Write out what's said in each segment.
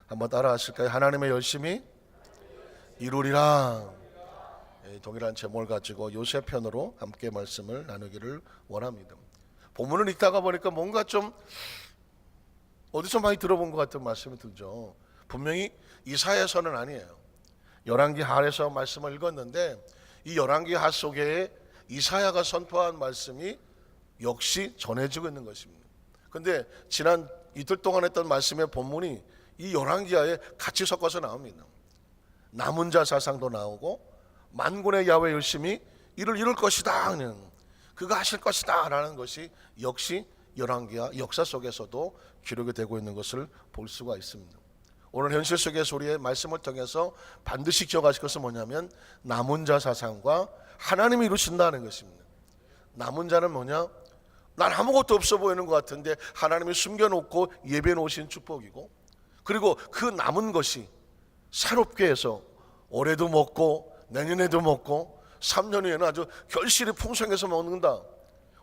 한번 따라 하실까요? 하나님의 열심히 이루리라. 동일한 제목을 가지고 요셉 편으로 함께 말씀을 나누기를 원합니다. 본문을 읽다가 보니까 뭔가 좀 어디서 많이 들어본 것 같은 말씀이 들죠. 분명히 이사야서는 아니에요. 열왕기하에서 말씀을 읽었는데 이 열왕기하 속에 이사야가 선포한 말씀이 역시 전해지고 있는 것입니다. 그런데 지난 이틀 동안 했던 말씀의 본문이 이 열왕기하에 같이 섞어서 나옵니다. 남은 자 사상도 나오고 만군의 야훼 열심히 이를 이룰 것이다, 그가 하실 것이다 라는 것이 역시 열왕기하 역사 속에서도 기록이 되고 있는 것을 볼 수가 있습니다. 오늘 현실 속에서 우리의 말씀을 통해서 반드시 기억하실 것은 뭐냐면 남은 자 사상과 하나님이 이루신다는 것입니다. 남은 자는 뭐냐? 난 아무것도 없어 보이는 것 같은데 하나님이 숨겨놓고 예배해 놓으신 축복이고, 그리고 그 남은 것이 새롭게 해서 올해도 먹고 내년에도 먹고 3년 후에는 아주 결실이 풍성해서 먹는다.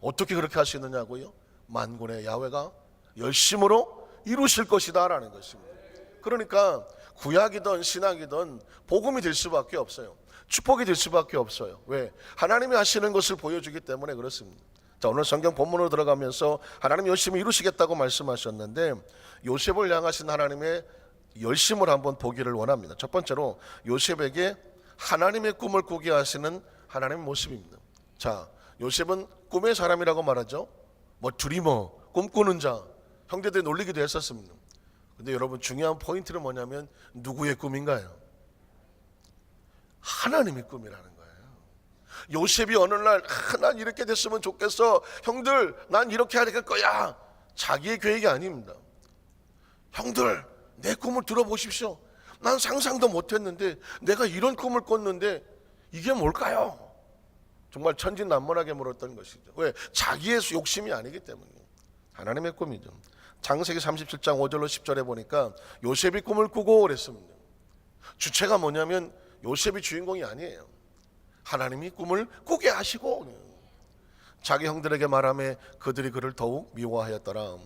어떻게 그렇게 하시느냐고요? 만군의 야훼가 열심으로 이루실 것이다 라는 것입니다. 그러니까 구약이든 신약이든 복음이 될 수밖에 없어요. 축복이 될 수밖에 없어요. 왜? 하나님이 하시는 것을 보여주기 때문에 그렇습니다. 자, 오늘 성경 본문으로 들어가면서 하나님 열심히 이루시겠다고 말씀하셨는데 요셉을 향하신 하나님의 열심을 한번 보기를 원합니다. 첫 번째로 요셉에게 하나님의 꿈을 꾸게 하시는 하나님의 모습입니다. 자, 요셉은 꿈의 사람이라고 말하죠. 드리머, 꿈꾸는 자, 형제들이 놀리기도 했었습니다. 근데 여러분, 중요한 포인트는 뭐냐면 누구의 꿈인가요? 하나님의 꿈이라는 거예요. 요셉이 어느 날 난 이렇게 됐으면 좋겠어, 형들 난 이렇게 할 거야, 자기의 계획이 아닙니다. 형들 내 꿈을 들어보십시오. 난 상상도 못했는데 내가 이런 꿈을 꿨는데 이게 뭘까요? 정말 천진난만하게 물었던 것이죠. 왜? 자기의 욕심이 아니기 때문이에요. 하나님의 꿈이죠. 창세기 37장 5절로 10절에 보니까 요셉이 꿈을 꾸고 그랬습니다. 주체가 뭐냐면 요셉이 주인공이 아니에요. 하나님이 꿈을 꾸게 하시고 자기 형들에게 말하며 그들이 그를 더욱 미워하였더라.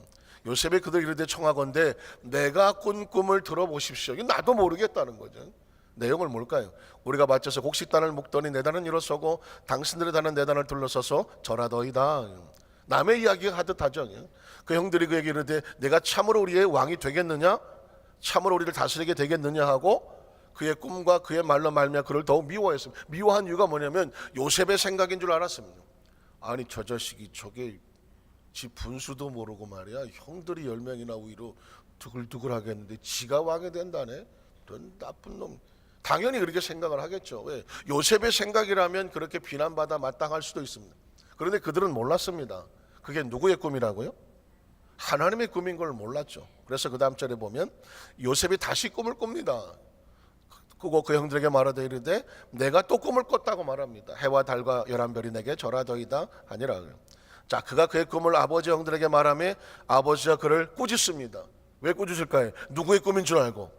요셉이 그들이 이르되 청하건대 내가 꾼 꿈을 들어보십시오. 이게 나도 모르겠다는 거죠. 내용을 뭘까요? 우리가 맞춰서 곡식단을 묶더니 내 단은 일어서고 당신들의 단은 내 단을 둘러서서 절하더이다. 남의 이야기가 하듯 하죠. 그 형들이 그에게 이르되 내가 참으로 우리의 왕이 되겠느냐, 참으로 우리를 다스리게 되겠느냐 하고 그의 꿈과 그의 말로 말미암아 그를 더욱 미워했습니다. 미워한 이유가 뭐냐면 요셉의 생각인 줄 알았습니다. 아니 저 자식이 저게 지 분수도 모르고 말이야, 형들이 10명이나 위로 두글두글 하겠는데 지가 왕이 된다네, 넌 나쁜 놈. 당연히 그렇게 생각을 하겠죠. 왜? 요셉의 생각이라면 그렇게 비난받아 마땅할 수도 있습니다. 그런데 그들은 몰랐습니다. 그게 누구의 꿈이라고요? 하나님의 꿈인 걸 몰랐죠. 그래서 그 다음 절에 보면 요셉이 다시 꿈을 꿉니다. 그고 그 형들에게 말하되 이르되 내가 또 꿈을 꿨다고 말합니다. 해와 달과 11별이 내게 절하더이다 하니라. 자, 그가 그의 꿈을 아버지 형들에게 말하며 아버지가 그를 꾸짖습니다. 왜 꾸짖을까요? 누구의 꿈인 줄 알고,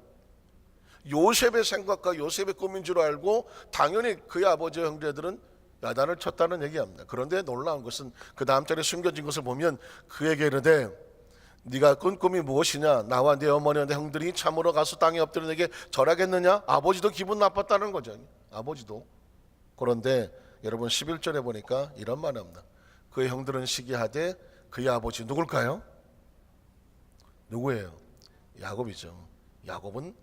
요셉의 생각과 요셉의 꿈인 줄 알고 당연히 그의 아버지 형제들은 야단을 쳤다는 얘기합니다. 그런데 놀라운 것은 그 다음 절에 숨겨진 것을 보면 그에게 이르되 네가 꾼 꿈이 무엇이냐, 나와 네 어머니와 내 형들이 참으로 가서 땅에 엎드려 내게 절하겠느냐. 아버지도 기분 나빴다는 거죠. 아버지도. 그런데 여러분 11절에 보니까 이런 말을 합니다. 그의 형들은 시기하되 그의 아버지 누굴까요? 누구예요? 야곱이죠. 야곱은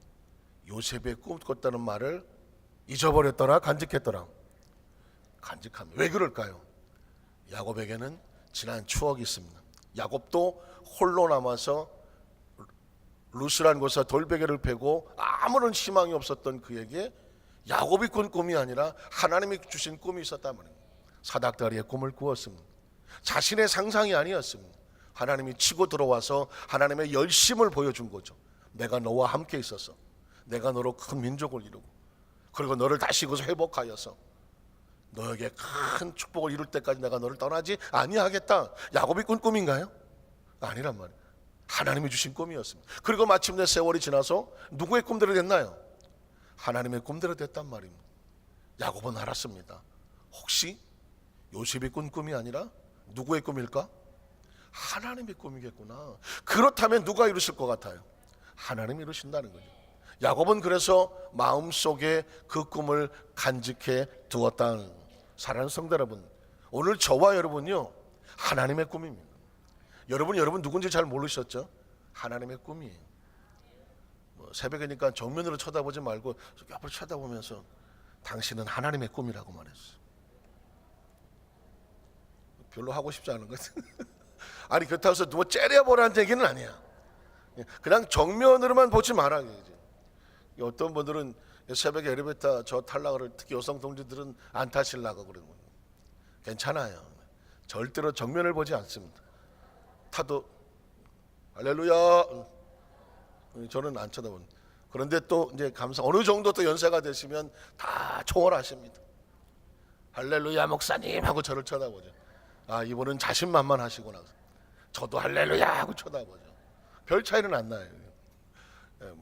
요셉의 꿈 꿨다는 말을 잊어버렸더라, 간직했더라? 간직합니다. 왜 그럴까요? 야곱에게는 지난 추억이 있습니다. 야곱도 홀로 남아서 루스란 곳에서 돌베개를 베고 아무런 희망이 없었던 그에게 야곱이 꾼 꿈이 아니라 하나님이 주신 꿈이 있었단 말입니다. 사닥다리의 꿈을 꾸었습니다. 자신의 상상이 아니었습니다. 하나님이 치고 들어와서 하나님의 열심을 보여준 거죠. 내가 너와 함께 있어서 내가 너로 큰 민족을 이루고 그리고 너를 다시 거기서 회복하여서 너에게 큰 축복을 이룰 때까지 내가 너를 떠나지 아니하겠다. 야곱이 꾼 꿈인가요? 아니란 말이에요. 하나님이 주신 꿈이었습니다. 그리고 마침내 세월이 지나서 누구의 꿈대로 됐나요? 하나님의 꿈대로 됐단 말입니다. 야곱은 알았습니다. 혹시 요셉이 꾼 꿈이 아니라 누구의 꿈일까? 하나님의 꿈이겠구나. 그렇다면 누가 이루실 것 같아요? 하나님이 이루신다는 거죠. 야곱은 그래서 마음속에 그 꿈을 간직해 두었다는, 사랑하는 성도 여러분, 오늘 저와 여러분요 하나님의 꿈입니다. 여러분 누군지 잘 모르셨죠? 하나님의 꿈이에요. 새벽이니까 정면으로 쳐다보지 말고 옆으로 쳐다보면서 당신은 하나님의 꿈이라고 말했어. 별로 하고 싶지 않은 것 같아. 아니 그렇다고 해서 누가 째려보라는 얘기는 아니야. 그냥 정면으로만 보지 마라. 어떤 분들은 새벽에 엘리베이터 저 탈락을, 특히 여성 동지들은 안 타시려고 그러는 거예요. 괜찮아요. 절대로 정면을 보지 않습니다. 타도 할렐루야, 저는 안 쳐다보는. 그런데 또 이제 감사, 어느 정도 또 연세가 되시면 다 초월하십니다. 할렐루야 목사님 하고 저를 쳐다보죠. 아, 이분은 자신만만하시구나. 저도 할렐루야 하고 쳐다보죠. 별 차이는 안 나요.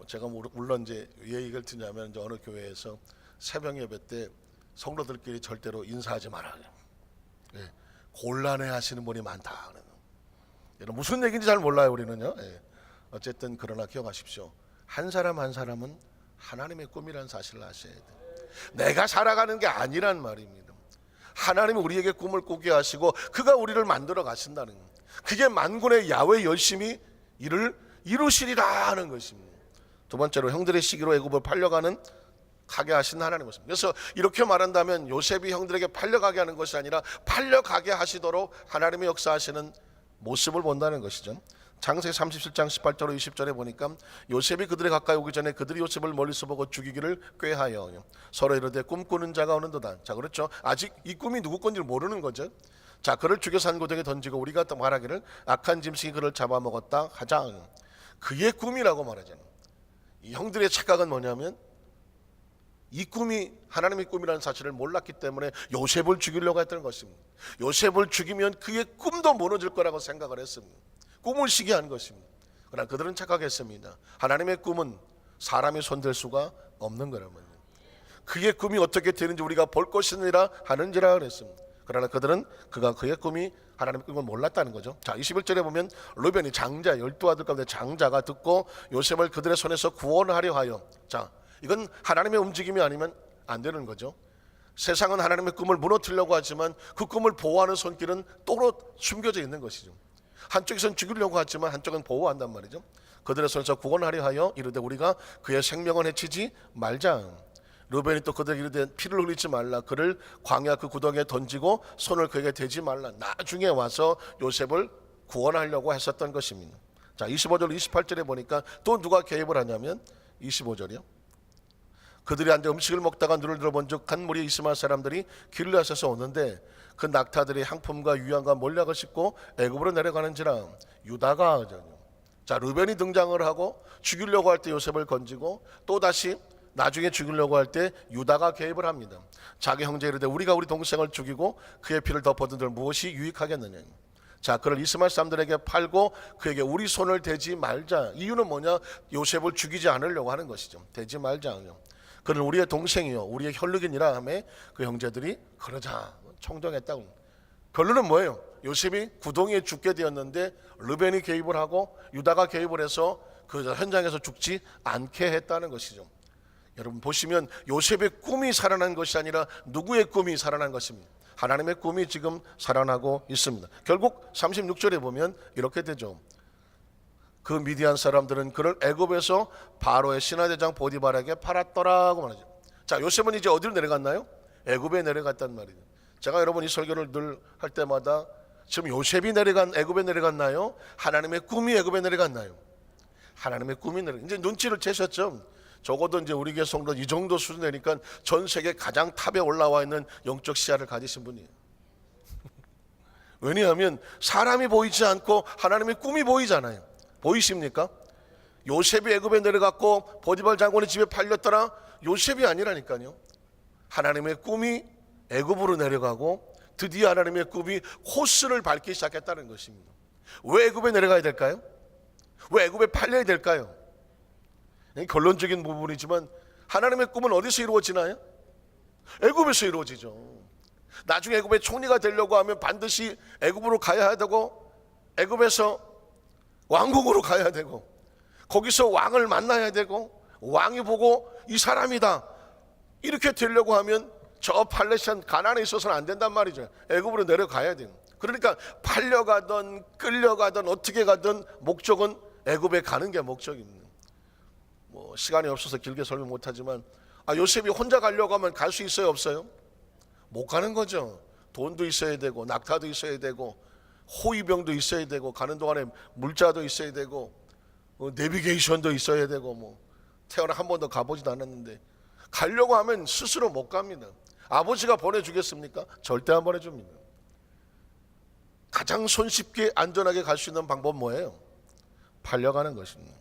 제가 물론 이제 왜 얘기를 듣냐면, 이제 어느 교회에서 새벽 예배 때 성도들끼리 절대로 인사하지 말아요. 곤란해하시는 분이 많다. 무슨 얘기인지 잘 몰라요 우리는요. 어쨌든 그러나 기억하십시오. 한 사람 한 사람은 하나님의 꿈이라는 사실을 아셔야 돼요. 내가 살아가는 게 아니란 말입니다. 하나님이 우리에게 꿈을 꾸게 하시고 그가 우리를 만들어 가신다는 거예요. 그게 만군의 야훼 열심히 이를 이루시리라 하는 것입니다. 두 번째로 형들의 시기로 애굽을 팔려가는 가게 하신 하나님 모습. 그래서 이렇게 말한다면 요셉이 형들에게 팔려가게 하는 것이 아니라 팔려가게 하시도록 하나님의 역사하시는 모습을 본다는 것이죠. 창세기 37장 18절로 20절에 보니까 요셉이 그들에 가까이 오기 전에 그들이 요셉을 멀리서 보고 죽이기를 꾀하여 서로 이르되 꿈꾸는 자가 오는도다. 자, 그렇죠. 아직 이 꿈이 누구 건지 모르는 거죠. 자, 그를 죽여 산고등에 던지고 우리가 또 말하기를 악한 짐승이 그를 잡아먹었다 하자. 그의 꿈이라고 말하잖아요. 이 형들의 착각은 뭐냐면 이 꿈이 하나님의 꿈이라는 사실을 몰랐기 때문에 요셉을 죽이려고 했던 것입니다. 요셉을 죽이면 그의 꿈도 무너질 거라고 생각을 했습니다. 꿈을 시기한 것입니다. 그러나 그들은 착각했습니다. 하나님의 꿈은 사람이 손댈 수가 없는 거라면요. 그의 꿈이 어떻게 되는지 우리가 볼 것이니라 하는지라 그랬습니다. 그러나 그들은 그의 꿈이 하나님의 꿈을 몰랐다는 거죠. 자, 21절에 보면 르벤이 장자 12아들 가운데 장자가 듣고 요셉을 그들의 손에서 구원하려 하여, 자, 이건 하나님의 움직임이 아니면 안 되는 거죠. 세상은 하나님의 꿈을 무너뜨리려고 하지만 그 꿈을 보호하는 손길은 또로 숨겨져 있는 것이죠. 한쪽에서는 죽이려고 하지만 한쪽은 보호한단 말이죠. 그들의 손에서 구원하려 하여 이르되 우리가 그의 생명을 해치지 말자. 르벤이 또 그들에게 이르되 피를 흘리지 말라. 그를 광야 그 구덩이에 던지고 손을 그에게 대지 말라. 나중에 와서 요셉을 구원하려고 했었던 것입니다. 자, 25절 28절에 보니까 또 누가 개입을 하냐면 25절이요. 그들이 앉아 음식을 먹다가 눈을 들어본 즉 한 무리의 이스마엘 사람들이 길르앗에서 오는데 그 낙타들이 향품과 유향과 몰약을 싣고 애굽으로 내려가는지라. 유다가, 자, 르벤이 등장을 하고 죽이려고 할 때 요셉을 건지고 또 다시 나중에 죽이려고 할 때 유다가 개입을 합니다. 자기 형제 이르되 우리가 우리 동생을 죽이고 그의 피를 덮어둔들 무엇이 유익하겠느냐. 자, 그를 이스마엘 사람들에게 팔고 그에게 우리 손을 대지 말자. 이유는 뭐냐? 요셉을 죽이지 않으려고 하는 것이죠. 대지 말자. 그는 우리의 동생이요 우리의 혈육이니라 하며 그 형제들이 그러자 청정했다고. 결론은 뭐예요? 요셉이 구덩이에 죽게 되었는데 르벤이 개입을 하고 유다가 개입을 해서 그 현장에서 죽지 않게 했다는 것이죠. 여러분 보시면 요셉의 꿈이 살아난 것이 아니라 누구의 꿈이 살아난 것입니다. 하나님의 꿈이 지금 살아나고 있습니다. 결국 36절에 보면 이렇게 되죠. 그 미디안 사람들은 그를 애굽에서 바로의 신하대장 보디발에게 팔았더라고 말하죠. 자, 요셉은 이제 어디로 내려갔나요? 애굽에 내려갔단 말이에요. 제가 여러분 이 설교를 늘 할 때마다 지금 요셉이 애굽에 내려갔나요? 하나님의 꿈이 애굽에 내려갔나요? 하나님의 꿈이 이제 눈치를 채셨죠. 적어도 이제 우리 교회 성도 이 정도 수준 되니까 전 세계 가장 탑에 올라와 있는 영적 시야를 가지신 분이에요. 왜냐하면 사람이 보이지 않고 하나님의 꿈이 보이잖아요. 보이십니까? 요셉이 애굽에 내려갔고 보디발 장군의 집에 팔렸더라. 요셉이 아니라니까요. 하나님의 꿈이 애굽으로 내려가고 드디어 하나님의 꿈이 코스를 밟기 시작했다는 것입니다. 왜 애굽에 내려가야 될까요? 왜 애굽에 팔려야 될까요? 결론적인 부분이지만 하나님의 꿈은 어디서 이루어지나요? 애굽에서 이루어지죠. 나중에 애굽의 총리가 되려고 하면 반드시 애굽으로 가야 되고 애굽에서 왕국으로 가야 되고 거기서 왕을 만나야 되고 왕이 보고 이 사람이다 이렇게 되려고 하면 저 팔레스타인 가나안에 있어서는 안 된단 말이죠. 애굽으로 내려가야 돼요. 그러니까 팔려가든 끌려가든 어떻게 가든 목적은 애굽에 가는 게 목적입니다. 뭐 시간이 없어서 길게 설명 못하지만 요셉이 혼자 가려고 하면 갈 수 있어요 없어요? 못 가는 거죠. 돈도 있어야 되고 낙타도 있어야 되고 호위병도 있어야 되고 가는 동안에 물자도 있어야 되고 내비게이션도 있어야 되고 뭐 태어나 한 번도 가보지도 않았는데 가려고 하면 스스로 못 갑니다. 아버지가 보내주겠습니까? 절대 안 보내줍니다. 가장 손쉽게 안전하게 갈 수 있는 방법 뭐예요? 팔려가는 것입니다.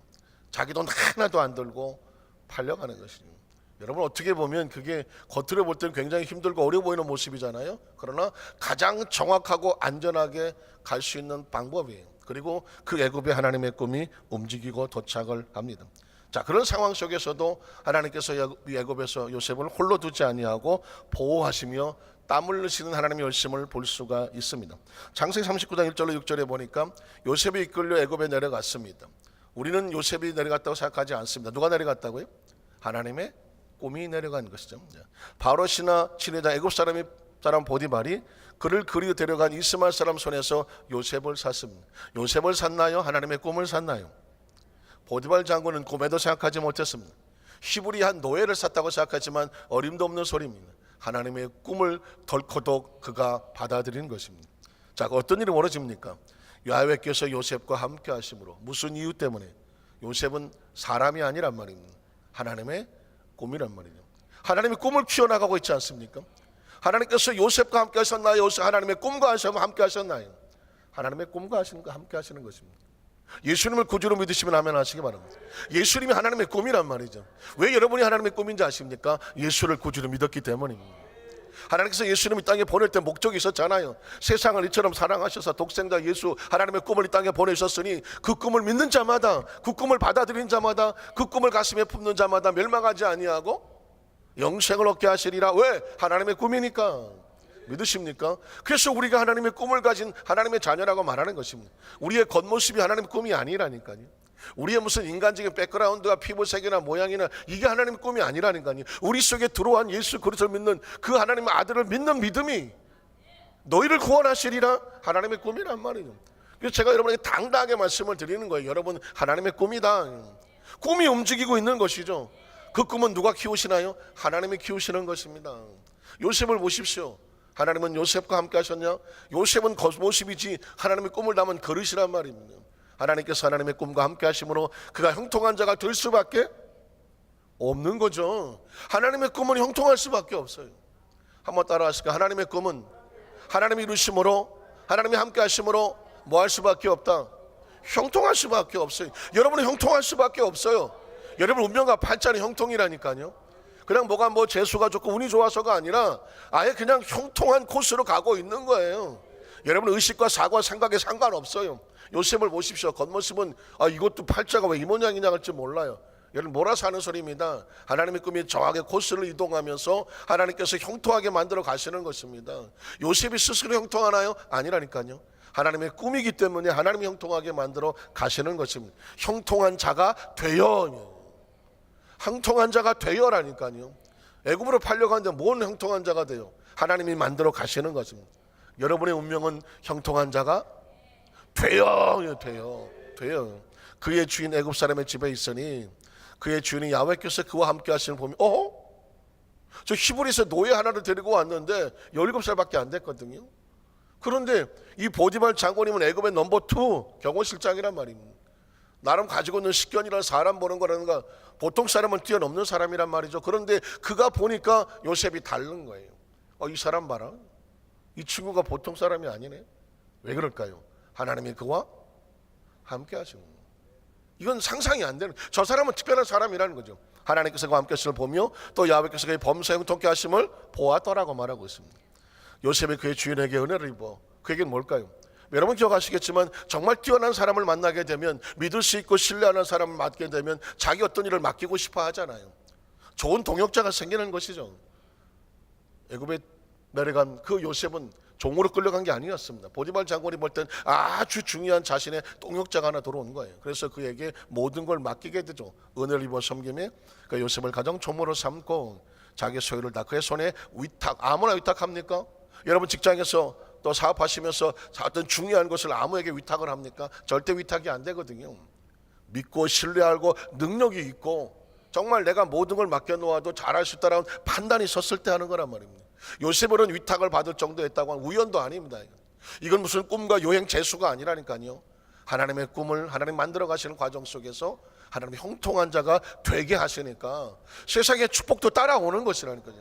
자기 돈 하나도 안 들고 팔려가는 것입니다. 여러분 어떻게 보면 그게 겉으로 볼 때는 굉장히 힘들고 어려워 보이는 모습이잖아요. 그러나 가장 정확하고 안전하게 갈 수 있는 방법이에요. 그리고 그 애굽에 하나님의 꿈이 움직이고 도착을 합니다. 자, 그런 상황 속에서도 하나님께서 애굽에서 요셉을 홀로 두지 아니하고 보호하시며 땀을 흘리시는 하나님의 열심을 볼 수가 있습니다. 창세기 39장 1절로 6절에 보니까 요셉이 이끌려 애굽에 내려갔습니다. 우리는 요셉이 내려갔다고 생각하지 않습니다. 누가 내려갔다고요? 하나님의 꿈이 내려간 것이죠. 바로시나 친위자 애굽 사람 보디발이 그를 그리로 데려간 이스마엘 사람 손에서 요셉을 샀습니다. 요셉을 샀나요? 하나님의 꿈을 샀나요? 보디발 장군은 꿈에도 생각하지 못했습니다. 히브리 한 노예를 샀다고 생각하지만 어림도 없는 소리입니다. 하나님의 꿈을 덜커덕 그가 받아들인 것입니다. 자, 어떤 일이 벌어집니까? 야훼께서 요셉과 함께 하심으로. 무슨 이유 때문에? 요셉은 사람이 아니란 말입니다. 하나님의 꿈이란 말이죠. 하나님의 꿈을 키워나가고 있지 않습니까? 하나님께서 요셉과 함께 하셨나요? 하나님의 꿈과 함께 하셨나요? 하나님의 꿈과 함께 하시는 것입니다. 예수님을 구주로 믿으시면 아멘 하시기 바랍니다. 예수님이 하나님의 꿈이란 말이죠. 왜 여러분이 하나님의 꿈인지 아십니까? 예수를 구주로 믿었기 때문입니다. 하나님께서 예수님을 이 땅에 보낼 때 목적이 있었잖아요. 세상을 이처럼 사랑하셔서 독생자 예수 하나님의 꿈을 이 땅에 보내셨으니 그 꿈을 믿는 자마다, 그 꿈을 받아들인 자마다, 그 꿈을 가슴에 품는 자마다 멸망하지 아니하고 영생을 얻게 하시리라. 왜? 하나님의 꿈이니까. 믿으십니까? 그래서 우리가 하나님의 꿈을 가진 하나님의 자녀라고 말하는 것입니다. 우리의 겉모습이 하나님의 꿈이 아니라니까요. 우리의 무슨 인간적인 백그라운드와 피부색이나 모양이나 이게 하나님의 꿈이 아니라니까요. 우리 속에 들어온 예수 그리스도를 믿는 그 하나님의 아들을 믿는 믿음이 너희를 구원하시리라 하나님의 꿈이란 말이죠. 그래서 제가 여러분에게 당당하게 말씀을 드리는 거예요. 여러분 하나님의 꿈이다. 꿈이 움직이고 있는 것이죠. 그 꿈은 누가 키우시나요? 하나님이 키우시는 것입니다. 요셉을 보십시오. 하나님은 요셉과 함께 하셨냐? 요셉은 겉모습이지 하나님의 꿈을 담은 그릇이란 말입니다. 하나님께서 하나님의 꿈과 함께 하심으로 그가 형통한 자가 될 수밖에 없는 거죠. 하나님의 꿈은 형통할 수밖에 없어요. 한번 따라 하실까요? 하나님의 꿈은 하나님이 이루심으로 하나님이 함께 하심으로 뭐 할 수밖에 없다? 형통할 수밖에 없어요. 여러분은 형통할 수밖에 없어요. 여러분 운명과 팔자는 형통이라니까요. 그냥 뭐가 재수가 좋고 운이 좋아서가 아니라 아예 그냥 형통한 코스로 가고 있는 거예요. 여러분 의식과 사고와 생각에 상관없어요. 요셉을 보십시오. 겉모습은 이것도 팔자가 왜 이 모양이냐 할지 몰라요. 여러분 몰아서 하는 소리입니다. 하나님의 꿈이 정확하게 코스를 이동하면서 하나님께서 형통하게 만들어 가시는 것입니다. 요셉이 스스로 형통하나요? 아니라니까요. 하나님의 꿈이기 때문에 하나님이 형통하게 만들어 가시는 것입니다. 형통한 자가 되어. 형통한 자가 되어라니까요. 애굽으로 팔려가는데 뭔 형통한 자가 돼요? 하나님이 만들어 가시는 것입니다. 여러분의 운명은 형통한 자가 되어. 그의 주인 애굽 사람의 집에 있으니 그의 주인이 야훼께서 그와 함께 하시는 보면 저 히브리에서 노예 하나를 데리고 왔는데 17살밖에 안 됐거든요. 그런데 이 보디발 장군이면 애굽의 넘버 2 경호실장이란 말입니다. 나름 가지고 있는 식견이라는 사람 보는 거라는가 보통 사람은 뛰어넘는 사람이란 말이죠. 그런데 그가 보니까 요셉이 다른 거예요. 이 사람 봐라. 이 친구가 보통 사람이 아니네. 왜 그럴까요? 하나님이 그와 함께 하시는 거예요. 이건 상상이 안 되는, 저 사람은 특별한 사람이라는 거죠. 하나님께서 그와 함께 하심을 보며 또 야훼께서 그의 범사에 형통케 하심을 보았더라고 말하고 있습니다. 요셉이 그의 주인에게 은혜를 입어. 그에게는 뭘까요? 여러분 기억하시겠지만 정말 뛰어난 사람을 만나게 되면 믿을 수 있고 신뢰하는 사람을 맡게 되면 자기 어떤 일을 맡기고 싶어 하잖아요. 좋은 동역자가 생기는 것이죠. 애굽에 내려간 그 요셉은 종으로 끌려간 게 아니었습니다. 보디발 장군이 볼 땐 아주 중요한 자신의 동역자가 하나 들어온 거예요. 그래서 그에게 모든 걸 맡기게 되죠. 은혜를 입어 섬김에 그 요셉을 가장 종으로 삼고 자기 소유를 다 그의 손에 위탁. 아무나 위탁합니까? 여러분 직장에서 또 사업하시면서 어떤 중요한 것을 아무에게 위탁을 합니까? 절대 위탁이 안 되거든요. 믿고 신뢰하고 능력이 있고 정말 내가 모든 걸 맡겨놓아도 잘할 수 있다는 판단이 섰을 때 하는 거란 말입니다. 요셉은 위탁을 받을 정도였다고 하는 우연도 아닙니다. 이건 무슨 꿈과 요행 재수가 아니라니까요. 하나님의 꿈을 하나님 만들어 가시는 과정 속에서 하나님의 형통한 자가 되게 하시니까 세상의 축복도 따라오는 것이라니까요.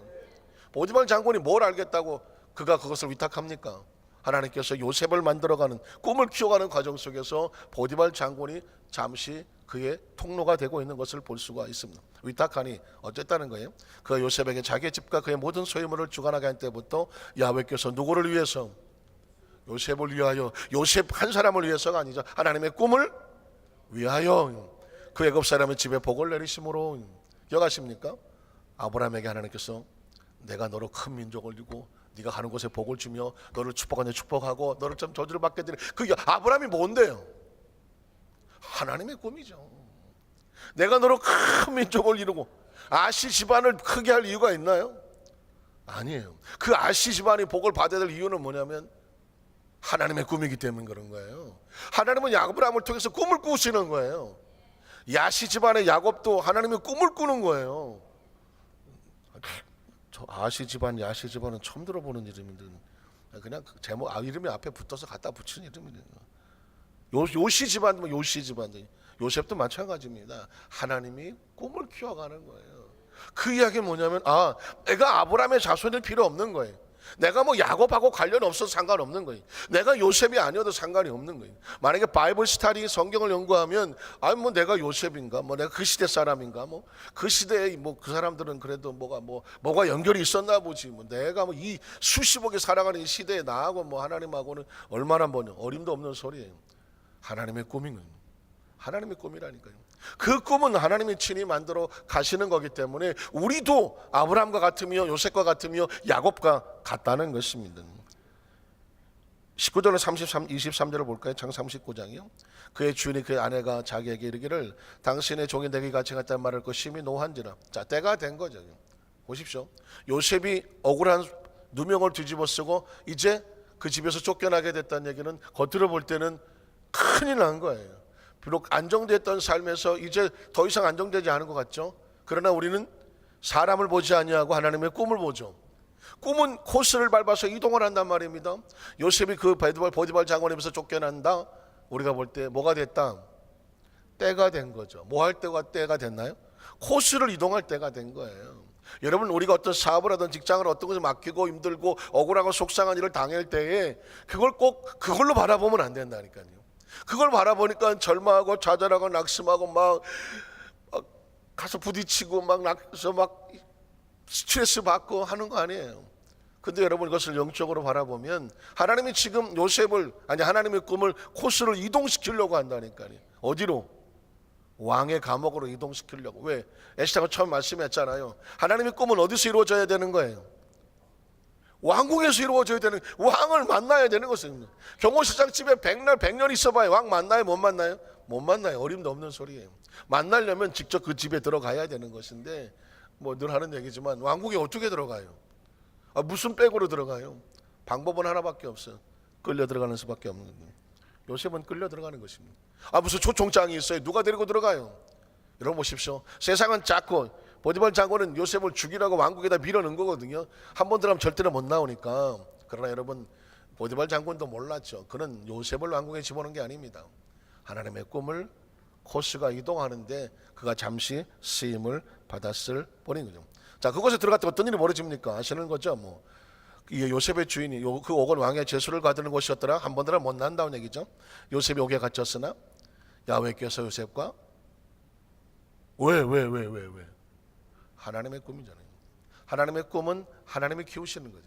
보디발 장군이 뭘 알겠다고 그가 그것을 위탁합니까? 하나님께서 요셉을 만들어가는 꿈을 키워가는 과정 속에서 보디발 장군이 잠시 그의 통로가 되고 있는 것을 볼 수가 있습니다. 위탁하니 어쨌다는 거예요? 그가 요셉에게 자기의 집과 그의 모든 소유물을 주관하게 한 때부터 야훼께서 누구를 위해서? 요셉을 위하여, 요셉 한 사람을 위해서가 아니죠. 하나님의 꿈을 위하여 그 애굽 사람의 집에 복을 내리심으로. 기억하십니까? 아브라함에게 하나님께서 내가 너로 큰 민족을 이루고 네가 가는 곳에 복을 주며 너를 축복하는 축복하고 너를 좀 저주를 받게 되는 그게 아브라함이 뭔데요? 하나님의 꿈이죠. 내가 너로 큰 민족을 이루고 아시 집안을 크게 할 이유가 있나요? 아니에요. 그 아시 집안이 복을 받아야 될 이유는 뭐냐면 하나님의 꿈이기 때문에 그런 거예요. 하나님은 아브라함을 통해서 꿈을 꾸시는 거예요. 야시 집안의 야곱도 하나님의 꿈을 꾸는 거예요. 저 아시 집안, 야시 집안은 처음 들어보는 이름인데 그냥 제목 이름이 앞에 붙어서 갖다 붙이는 이름이에요. 요시 집안, 요시 집안, 요셉도 마찬가지입니다. 하나님이 꿈을 키워가는 거예요. 그 이야기는 뭐냐면 내가 아브라함의 자손일 필요 없는 거예요. 내가 뭐 야곱하고 관련 없어도 상관없는 거예요. 내가 요셉이 아니어도 상관이 없는 거예요. 만약에 바이블 스타디 성경을 연구하면 뭐 내가 요셉인가, 뭐 내가 그 시대 사람인가, 뭐 그 시대에 뭐 그 사람들은 그래도 뭐가 연결이 있었나 보지. 뭐 내가 뭐 이 수십억이 살아가는 이 시대에 나하고 뭐 하나님하고는 얼마나 어림도 없는 소리예요. 하나님의 꿈인 거예요. 하나님의 꿈이라니까요. 그 꿈은 하나님이 친히 만들어 가시는 거기 때문에 우리도 아브라함과 같으며 요셉과 같으며 야곱과 같다는 것입니다. 19절로 23절을 볼까요? 장 39장이요. 그의 주인이 그의 아내가 자기에게 이르기를 당신의 종이 내게 같이 갔단 말을 그 심히 노한지라. 자, 때가 된 거죠. 보십시오. 요셉이 억울한 누명을 뒤집어 쓰고 이제 그 집에서 쫓겨나게 됐다는 얘기는 겉으로 볼 때는 큰일 난 거예요. 비록 안정됐던 삶에서 이제 더 이상 안정되지 않은 것 같죠. 그러나 우리는 사람을 보지 아니하고 하나님의 꿈을 보죠. 꿈은 코스를 밟아서 이동을 한단 말입니다. 요셉이 그 보디발 장원에서 쫓겨난다. 우리가 볼 때 뭐가 됐다? 때가 된 거죠. 뭐 할 때가 됐나요? 코스를 이동할 때가 된 거예요. 여러분, 우리가 어떤 사업을 하든 직장을 어떤 것을 맡기고 힘들고 억울하고 속상한 일을 당할 때에 그걸 꼭 그걸로 바라보면 안 된다니까요. 그걸 바라보니까 절망하고 좌절하고 낙심하고 막 가서 부딪히고 막 스트레스 받고 하는 거 아니에요. 근데 여러분, 이것을 영적으로 바라보면 하나님이 지금 하나님의 꿈을 코스를 이동시키려고 한다니까요. 어디로? 왕의 감옥으로 이동시키려고. 왜? 에스더가 처음 말씀했잖아요. 하나님의 꿈은 어디서 이루어져야 되는 거예요? 왕궁에서 이루어져야 되는, 왕을 만나야 되는 것입니다. 경호실장 집에 100년 있어봐요. 왕 만나요? 못 만나요? 못 만나요. 어림도 없는 소리예요. 만나려면 직접 그 집에 들어가야 되는 것인데 뭐 늘 하는 얘기지만 왕궁에 어떻게 들어가요? 무슨 백으로 들어가요? 방법은 하나밖에 없어요. 끌려 들어가는 수밖에 없는 거예요. 요셉은 끌려 들어가는 것입니다. 무슨 초청장이 있어요? 누가 데리고 들어가요? 여러분 보십시오. 세상은 작고 보디발 장군은 요셉을 죽이라고 왕국에다 밀어넣은 거거든요. 한 번 들어가면 절대로 못 나오니까. 그러나 여러분, 보디발 장군도 몰랐죠. 그는 요셉을 왕궁에 집어넣은 게 아닙니다. 하나님의 꿈을 코스가 이동하는데 그가 잠시 쓰임을 받았을 뿐인 거죠. 자, 그곳에 들어갔다 어떤 일이 벌어집니까? 아시는 거죠? 이게 요셉의 주인이 그 옥은 왕의 제수를 받는 곳이었더라. 한 번 들어가면 못 난다는 얘기죠. 요셉이 옥에 갇혔으나 야훼께서 요셉과 왜? 하나님의 꿈이잖아요. 하나님의 꿈은 하나님이 키우시는 거죠.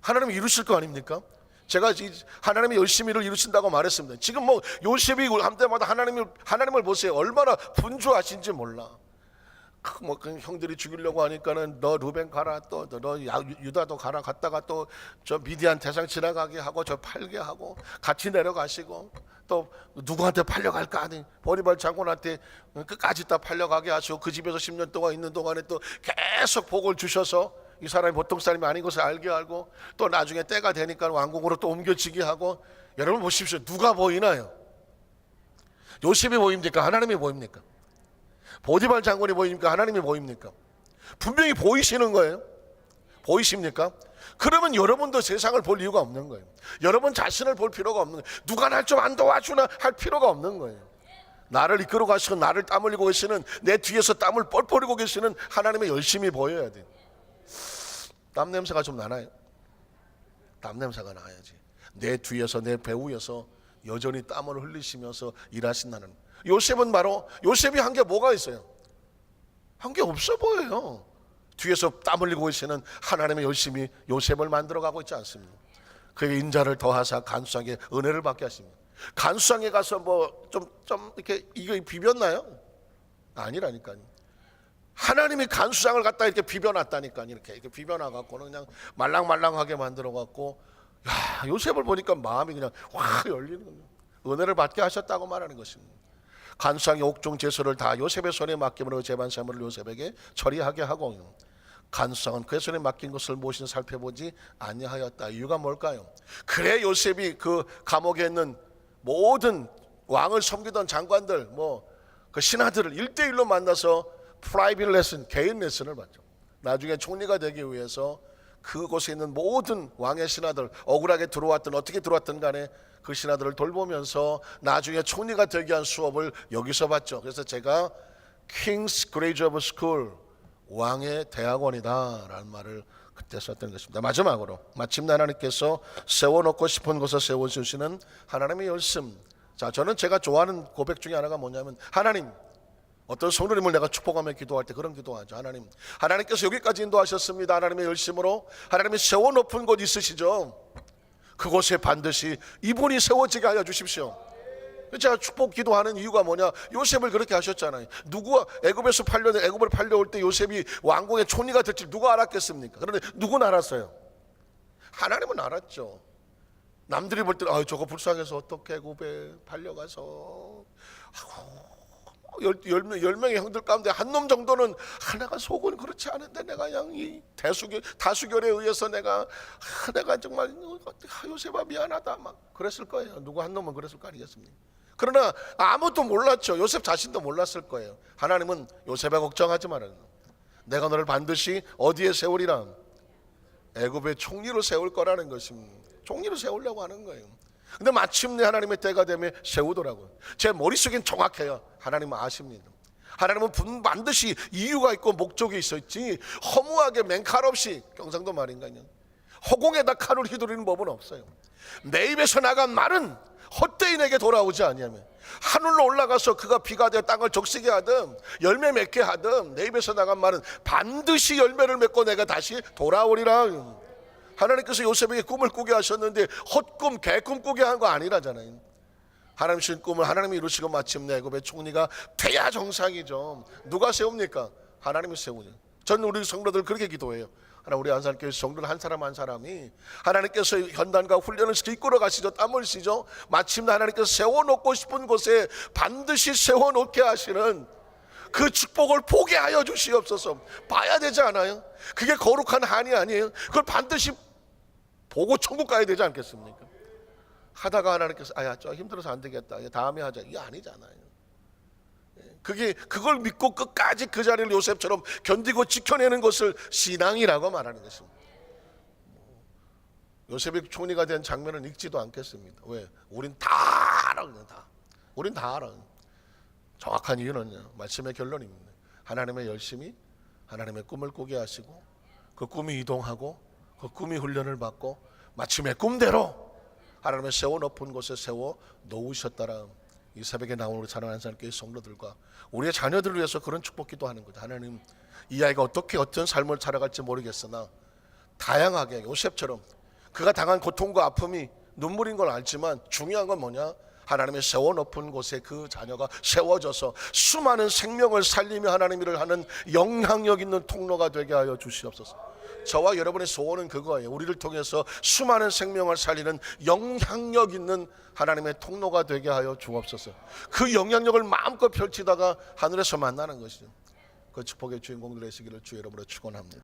하나님이 이루실 거 아닙니까? 제가 하나님이 열심히 일을 이루신다고 말했습니다. 지금 요셉이 한 때마다 하나님을 보세요. 얼마나 분주하신지 몰라. 뭐 형들이 죽이려고 하니까는 너 루벤 가라, 또 너 유다도 가라, 갔다가 또 저 미디안 대상 지나가게 하고 저 팔게 하고 같이 내려가시고 또 누구한테 팔려갈까 하니 보리발 장군한테 끝까지 다 팔려가게 하시고 그 집에서 10년 동안 있는 동안에 또 계속 복을 주셔서 이 사람이 보통 사람이 아닌 것을 알게 하고 또 나중에 때가 되니까 왕궁으로 또 옮겨지게 하고. 여러분 보십시오. 누가 보이나요? 요셉이 보입니까? 하나님이 보입니까? 보디발 장군이 보입니까? 하나님이 보입니까? 분명히 보이시는 거예요. 보이십니까? 그러면 여러분도 세상을 볼 이유가 없는 거예요. 여러분 자신을 볼 필요가 없는 거예요. 누가 날 좀 안 도와주나 할 필요가 없는 거예요. 나를 이끌어 가시고 나를 땀 흘리고 계시는, 내 뒤에서 땀을 뻘뻘 흘리고 계시는 하나님의 열심히 보여야 돼요. 땀 냄새가 좀 나나요? 땀 냄새가 나야지. 내 뒤에서, 내 배후에서 여전히 땀을 흘리시면서 일하신다는. 요셉은 바로, 요셉이 한 게 뭐가 있어요? 한 게 없어 보여요. 뒤에서 땀 흘리고 계시는 하나님의 열심히 요셉을 만들어가고 있지 않습니까? 그에게 인자를 더하사 간수상에 은혜를 받게 하십니다. 간수상에 가서 뭐 좀 이렇게 이거 비볐나요? 아니라니까요. 하나님이 간수상을 갖다 이렇게 비벼놨다니까요. 이렇게 비벼놔갖고는 그냥 말랑말랑하게 만들어갖고, 야, 요셉을 보니까 마음이 그냥 확 열리는 거예요. 은혜를 받게 하셨다고 말하는 것입니다. 간수상의 옥중 제소를 다 요셉의 손에 맡김으로 재반 사물을 요셉에게 처리하게 하고, 간수상은 그의 손에 맡긴 것을 무엇이나 살펴보지 아니하였다. 이유가 뭘까요? 그래 요셉이 그 감옥에 있는 모든 왕을 섬기던 장관들, 뭐 그 신하들을 1대1로 만나서 프라이빗 레슨, 개인 레슨을 받죠. 나중에 총리가 되기 위해서 그곳에 있는 모든 왕의 신하들, 억울하게 들어왔든 어떻게 들어왔든 간에 그 신하들을 돌보면서 나중에 총리가 되기 위한 수업을 여기서 받죠. 그래서 제가 King's Graduate School, 왕의 대학원이다 라는 말을 그때 썼던 것입니다. 마지막으로, 마침내 하나님께서 세워놓고 싶은 곳에 세워주시는 하나님의 열심. 자, 저는 제가 좋아하는 고백 중에 하나가 뭐냐면, 하나님, 어떤 성도님을 내가 축복하며 기도할 때 그런 기도하죠. 하나님, 하나님께서 여기까지 인도하셨습니다. 하나님의 열심으로 하나님이 세워놓은 곳 있으시죠? 그곳에 반드시 이분이 세워지게 하여 주십시오. 제가 축복 기도하는 이유가 뭐냐? 요셉을 그렇게 하셨잖아요. 누구가 애굽을 팔려올 때 요셉이 왕궁의 총리가 될지 누가 알았겠습니까? 그런데 누구는 알았어요? 하나님은 알았죠. 남들이 볼 때는 저거 불쌍해서 어떻게 애굽에 팔려가서 10명의 형들 가운데 한 놈 정도는 내가 속은 그렇지 않은데 내가 그냥 이 다수결에 의해서 내가 정말 요셉아 미안하다 막 그랬을 거예요. 누구 한 놈은 그랬을 거 아니겠습니까? 그러나 아무도 몰랐죠. 요셉 자신도 몰랐을 거예요. 하나님은 요셉아 걱정하지 마라. 내가 너를 반드시 어디에 세우리라? 애굽의 총리로 세울 거라는 것입니다. 총리로 세우려고 하는 거예요. 근데 마침내 하나님의 때가 되면 세우더라고요. 제 머릿속엔 정확해요. 하나님은 아십니다. 하나님은 반드시 이유가 있고 목적이 있었지 허무하게 맨칼 없이, 경상도 말인가요? 허공에다 칼을 휘두르는 법은 없어요. 내 입에서 나간 말은 헛되이 내게 돌아오지 아니하며, 하늘로 올라가서 그가 비가 되어 땅을 적시게 하든 열매 맺게 하든 내 입에서 나간 말은 반드시 열매를 맺고 내가 다시 돌아오리라. 하나님께서 요셉에게 꿈을 꾸게 하셨는데 헛꿈, 개꿈 꾸게 한 거 아니라잖아요. 하나님 주신 꿈을 하나님이 이루시고 마침내 애굽의 총리가 돼야 정상이죠. 누가 세웁니까? 하나님이 세우죠. 저는 우리 성도들 그렇게 기도해요. 하나님, 우리 안산교회 성도들 한 사람 한 사람이 하나님께서 현단과 훈련을 시켜 이끌어 가시죠. 땀을 흘리시죠. 마침내 하나님께서 세워놓고 싶은 곳에 반드시 세워놓게 하시는 그 축복을 보게 하여 주시옵소서. 봐야 되지 않아요? 그게 거룩한 한이 아니에요? 그걸 반드시 보고 천국 가야 되지 않겠습니까? 하다가 하나님께서 좀 힘들어서 안 되겠다, 다음에 하자, 이게 아니잖아요. 그걸 믿고 끝까지 그 자리를 요셉처럼 견디고 지켜내는 것을 신앙이라고 말하는 것입니다. 요셉이 총리가 된 장면을 읽지도 않겠습니다. 왜? 우린 다 알아. 우린 다 알아. 정확한 이유는요, 말씀의 결론입니다. 하나님의 열심히 하나님의 꿈을 꾸게 하시고 그 꿈이 이동하고 그 꿈이 훈련을 받고 마침내 꿈대로 하나님의 세워 높은 곳에 세워 놓으셨다라. 이 새벽에 나온 우리 사랑하는 안산교회 성도들과 우리의 자녀들을 위해서 그런 축복 기도하는 거죠. 하나님, 이 아이가 어떻게 어떤 삶을 살아갈지 모르겠으나 다양하게 요셉처럼 그가 당한 고통과 아픔이 눈물인 걸 알지만 중요한 건 뭐냐? 하나님의 세워 높은 곳에 그 자녀가 세워져서 수많은 생명을 살리며 하나님 일을 하는 영향력 있는 통로가 되게 하여 주시옵소서. 저와 여러분의 소원은 그거예요. 우리를 통해서 수많은 생명을 살리는 영향력 있는 하나님의 통로가 되게 하여 주옵소서. 그 영향력을 마음껏 펼치다가 하늘에서 만나는 것이죠. 그 축복의 주인공들의 시기를 주의 이름으로 축원합니다.